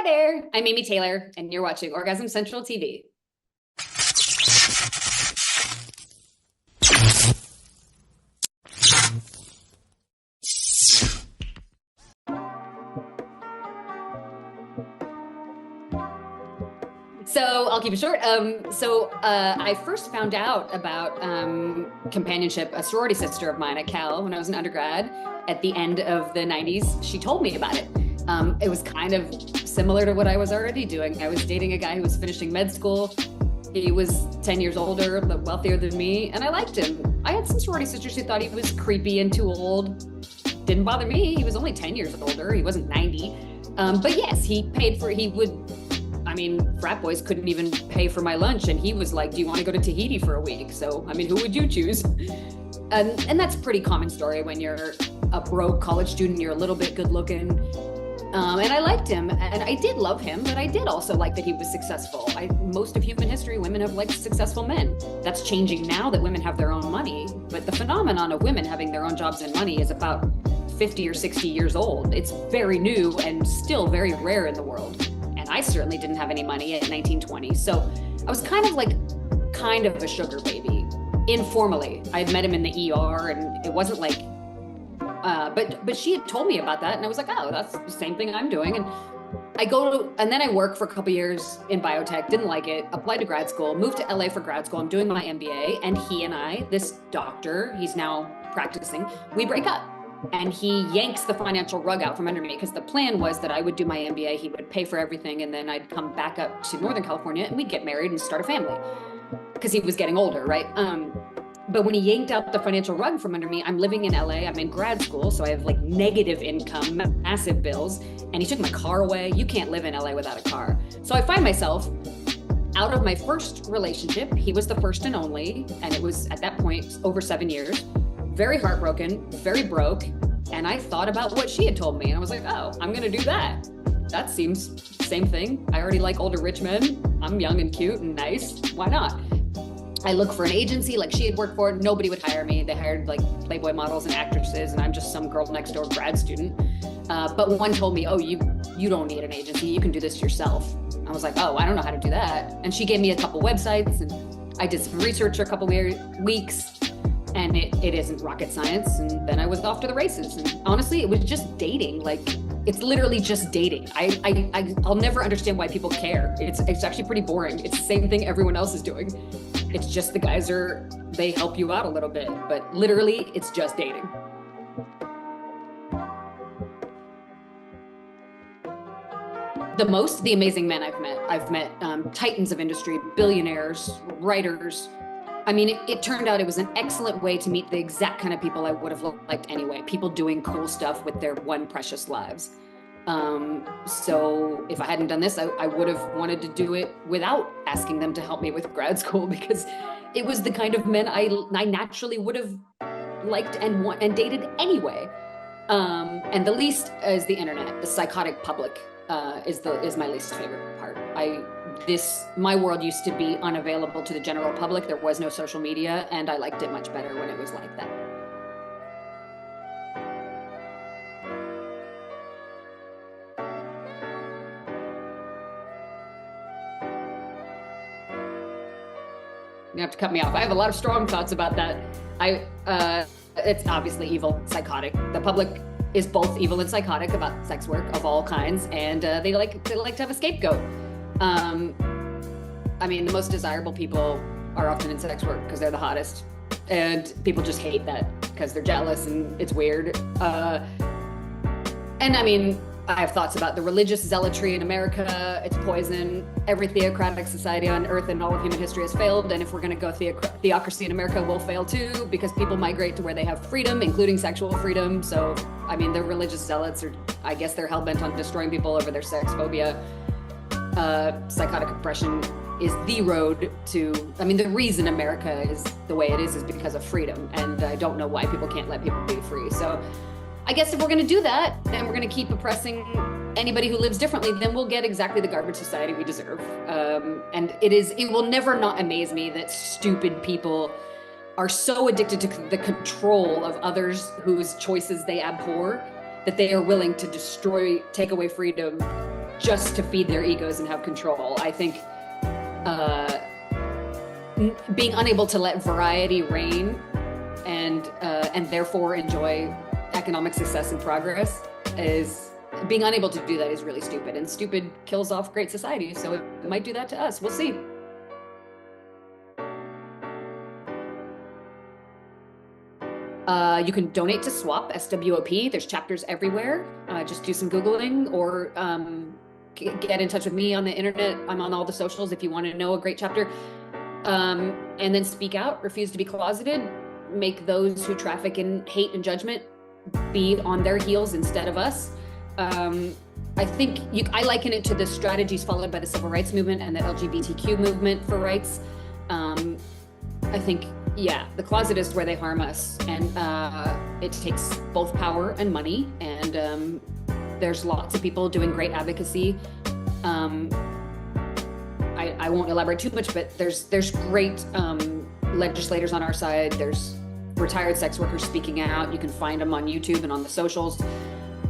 there, I'm Amy Taylor, and you're watching Orgasm Central TV. So I'll keep it short. I first found out about companionship. A sorority sister of mine at Cal when I was an undergrad at the end of the 90s. She told me about it. It was kind of similar to what I was already doing. I was dating a guy who was finishing med school. He was 10 years older, but wealthier than me, and I liked him. I had some sorority sisters who thought he was creepy and too old. Didn't bother me. He was only 10 years older. He wasn't 90. But yes, frat boys couldn't even pay for my lunch, and he was like, do you want to go to Tahiti for a week? So, who would you choose? And that's a pretty common story when you're a broke college student, you're a little bit good looking. And I liked him, and I did love him, but I did also like that he was successful. Most of human history, women have liked successful men. That's changing now that women have their own money, but the phenomenon of women having their own jobs and money is about 50 or 60 years old. It's very new and still very rare in the world. And I certainly didn't have any money at 1920. So I was kind of a sugar baby, informally. I had met him in the ER, and it wasn't like, but she had told me about that, and I was like, oh, that's the same thing I'm doing. And then I worked for a couple years in biotech, didn't like it, applied to grad school, moved to LA for grad school. I'm doing my MBA, and he and I, this doctor, he's now practicing, we break up. And he yanks the financial rug out from under me, because the plan was that I would do my MBA, he would pay for everything, and then I'd come back up to Northern California and we'd get married and start a family, because he was getting older, right? But when he yanked out the financial rug from under me, I'm living in LA, I'm in grad school, so I have like negative income, massive bills, and he took my car away. You can't live in LA without a car. So I find myself out of my first relationship. He was the first and only, and it was at that point over 7 years. Very heartbroken, very broke. And I thought about what she had told me, and I was like, oh, I'm gonna do that. That seems same thing. I already like older rich men. I'm young and cute and nice. Why not? I look for an agency like she had worked for. Nobody would hire me. They hired like Playboy models and actresses, and I'm just some girl next door grad student. But one told me, oh, you don't need an agency. You can do this yourself. I was like, oh, I don't know how to do that. And she gave me a couple websites, and I did some research for a couple weeks. And it isn't rocket science. And then I was off to the races. And honestly, it was just dating. Like, it's literally just dating. I'll never understand why people care. It's actually pretty boring. It's the same thing everyone else is doing. It's just the guys they help you out a little bit, but literally it's just dating. The amazing men I've met titans of industry, billionaires, writers. It turned out it was an excellent way to meet the exact kind of people I would have liked anyway. People doing cool stuff with their one precious lives. So if I hadn't done this, I would have wanted to do it without asking them to help me with grad school, because it was the kind of men I naturally would have liked and dated anyway. And the least is the internet. The psychotic public is my least favorite part. My world used to be unavailable to the general public. There was no social media, and I liked it much better when it was like that. You have to cut me off. I have a lot of strong thoughts about that. It's obviously evil, psychotic. The public is both evil and psychotic about sex work of all kinds, and they like to have a scapegoat. The most desirable people are often in sex work because they're the hottest, and people just hate that because they're jealous and it's weird. I have thoughts about the religious zealotry in America. It's poison. Every theocratic society on earth in all of human history has failed. And if we're going to go theocracy in America, we'll fail too, because people migrate to where they have freedom, including sexual freedom. So, the religious zealots they're hell-bent on destroying people over their sex phobia. Psychotic oppression is the road to, the reason America is the way it is because of freedom. And I don't know why people can't let people be free. So I guess if we're going to do that, and we're going to keep oppressing anybody who lives differently, then we'll get exactly the garbage society we deserve. And it will never not amaze me that stupid people are so addicted to the control of others whose choices they abhor that they are willing to take away freedom just to feed their egos and have control. I think being unable to let variety reign and therefore enjoy economic success and progress is being unable to do that is really stupid, and stupid kills off great society. So it might do that to us. We'll see. You can donate to SWOP, SWOP. There's chapters everywhere. Just do some Googling or get in touch with me on the internet. I'm on all the socials if you want to know a great chapter. And then speak out, refuse to be closeted, make those who traffic in hate and judgment be on their heels instead of us. I think I liken it to the strategies followed by the civil rights movement and the LGBTQ movement for rights. I think, yeah, the closet is where they harm us, and it takes both power and money, and there's lots of people doing great advocacy. I won't elaborate too much, but there's great legislators on our side. There's retired sex workers speaking out. You can find them on YouTube and on the socials.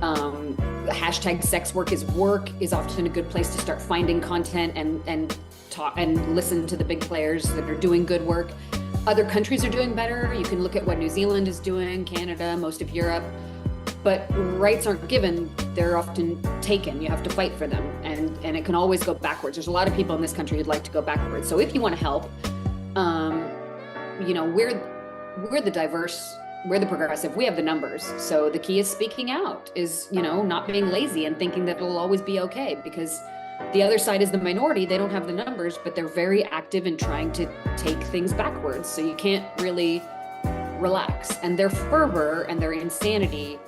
Hashtag sex work is work is often a good place to start finding content and talk and listen to the big players that are doing good work. Other countries are doing better. You can look at what New Zealand is doing, Canada, most of Europe. But rights aren't given, they're often taken. You have to fight for them, and it can always go backwards. There's a lot of people in this country who'd like to go backwards. So if you want to help, we're the diverse, we're the progressive, we have the numbers. So the key is speaking out, is, not being lazy and thinking that it'll always be okay, because the other side is the minority. They don't have the numbers, but they're very active in trying to take things backwards. So you can't really relax, and their fervor and their insanity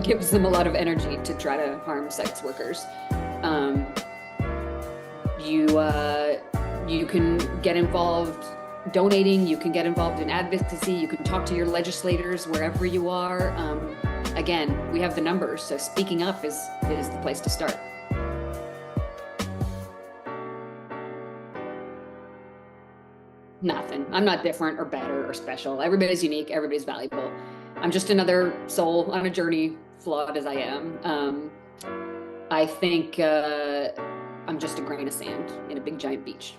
gives them a lot of energy to try to harm sex workers. You can get involved donating, you can get involved in advocacy, you can talk to your legislators wherever you are. Again, we have the numbers, so speaking up is the place to start. Nothing. I'm not different or better or special. Everybody's unique, everybody's valuable. I'm just another soul on a journey, flawed as I am. I think I'm just a grain of sand in a big giant beach.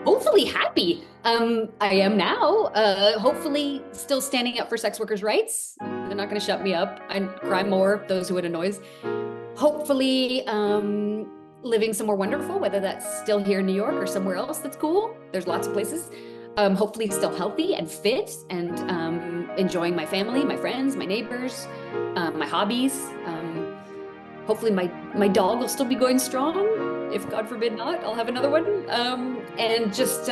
Hopefully happy. I am now. Hopefully still standing up for sex workers' rights. They're not going to shut me up. I cry more, those who it annoys. Hopefully living somewhere wonderful, whether that's still here in New York or somewhere else that's cool. There's lots of places. Hopefully still healthy and fit, and enjoying my family, my friends, my neighbors, my hobbies. Hopefully my dog will still be going strong. If God forbid not, I'll have another one. And just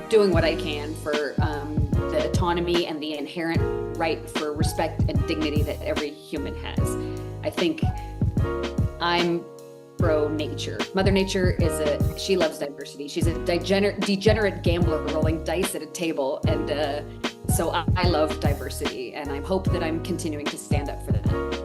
doing what I can for the autonomy and the inherent right for respect and dignity that every human has. I think I'm pro-nature. Mother Nature she loves diversity. She's a degenerate gambler rolling dice at a table. And so I love diversity, and I hope that I'm continuing to stand up for that.